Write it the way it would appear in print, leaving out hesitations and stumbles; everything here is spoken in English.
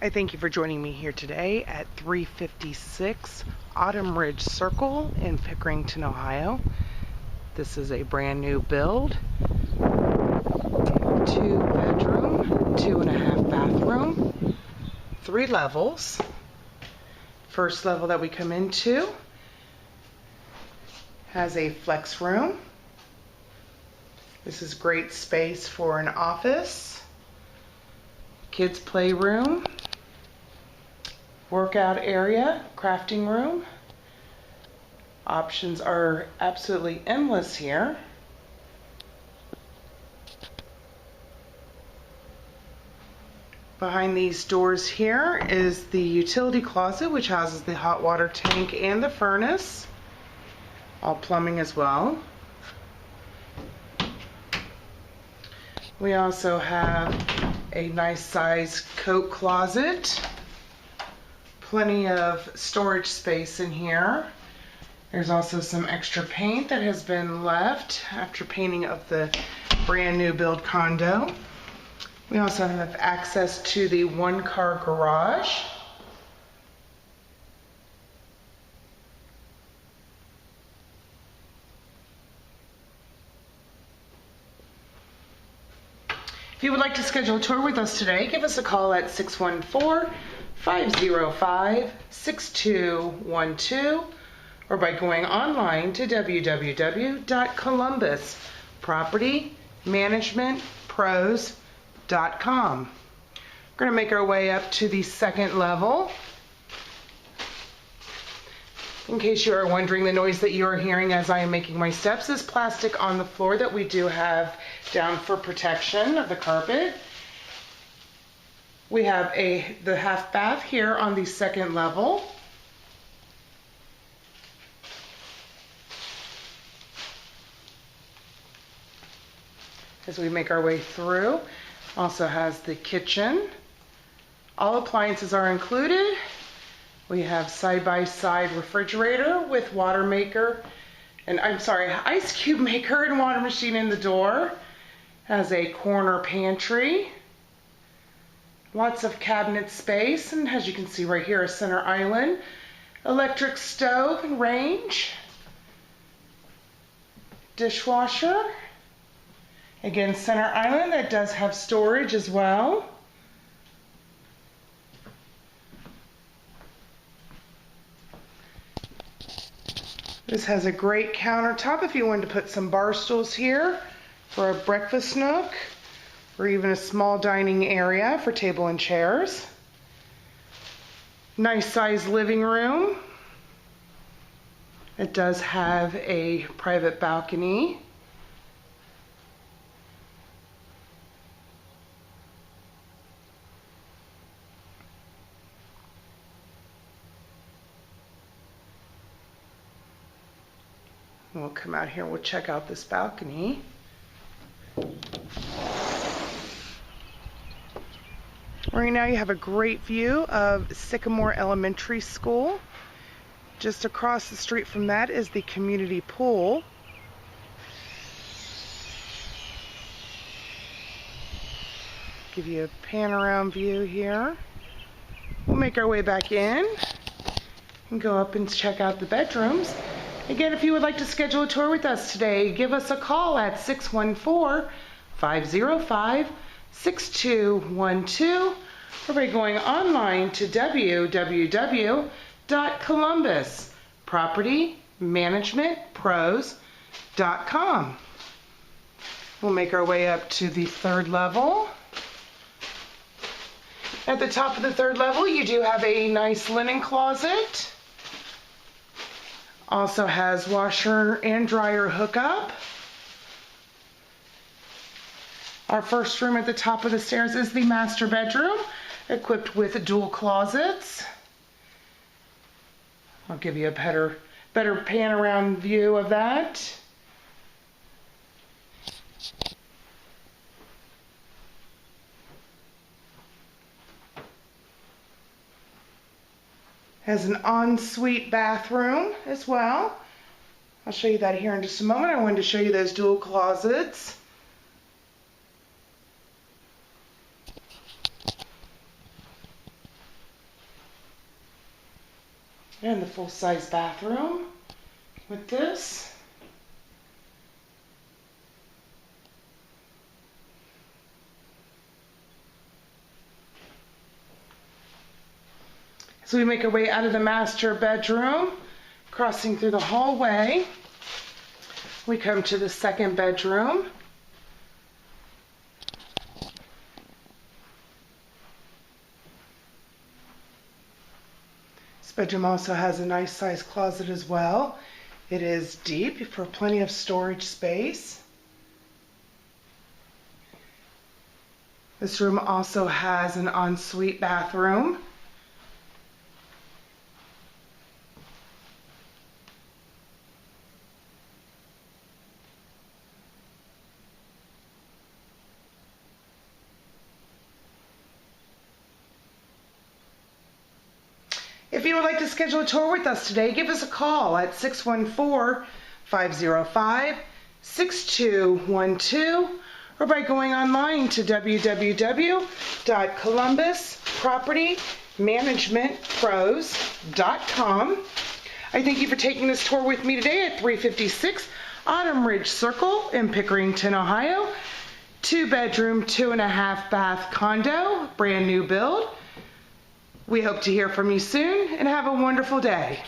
I thank you for joining me here today at 356 Autumn Ridge Circle in Pickerington, Ohio. This is a brand new build, 2-bedroom, 2.5 bathroom, 3 levels. First level that we come into has a flex room. This is great space for an office, kids playroom, workout area, crafting room. Options are absolutely endless here. Behind these doors here is the utility closet, which houses the hot water tank and the furnace. All plumbing as well. We also have a nice size coat closet. Plenty of storage space in here. There's also some extra paint that has been left after painting of the brand new build condo. We also have access to the 1-car garage. If you would like to schedule a tour with us today, give us a call at 614-505-6212 or by going online to www.columbuspropertymanagementpros.com. We're going to make our way up to the second level. In case you are wondering, the noise that you are hearing as I am making my steps is plastic on the floor that we do have down for protection of the carpet. We have the half bath here on the second level. As we make our way through, also has the kitchen. All appliances are included. We have side-by-side refrigerator with water maker, and ice cube maker and water machine in the door. Has a corner pantry. Lots of cabinet space, and as you can see right here, a center island. Electric stove and range. Dishwasher. Again, center island that does have storage as well. This has a great countertop if you wanted to put some bar stools here for a breakfast nook or even a small dining area for table and chairs. Nice sized living room. It does have a private balcony. We'll come out here and we'll check out this balcony. Right now you have a great view of Sycamore Elementary School. Just across the street from that is the community pool. Give you a pan-around view here. We'll make our way back in and go up and check out the bedrooms. Again, if you would like to schedule a tour with us today, give us a call at 614-505-6212 or by going online to www.columbuspropertymanagementpros.com. We'll make our way up to the third level. At the top of the third level, you do have a nice linen closet. Also has washer and dryer hookup. Our first room at the top of the stairs is the master bedroom, equipped with dual closets. I'll give you a better pan-around view of that. Has an ensuite bathroom as well. I'll show you that here in just a moment. I wanted to show you those dual closets. And the full-size bathroom with this. So we make our way out of the master bedroom, crossing through the hallway. We come to the second bedroom. This bedroom also has a nice sized closet as well. It is deep for plenty of storage space. This room also has an ensuite bathroom. If you would like to schedule a tour with us today, give us a call at 614-505-6212 or by going online to www.columbuspropertymanagementpros.com. I thank you for taking this tour with me today at 356 Autumn Ridge Circle in Pickerington, Ohio. 2-bedroom, 2.5-bath condo, brand new build. We hope to hear from you soon and have a wonderful day.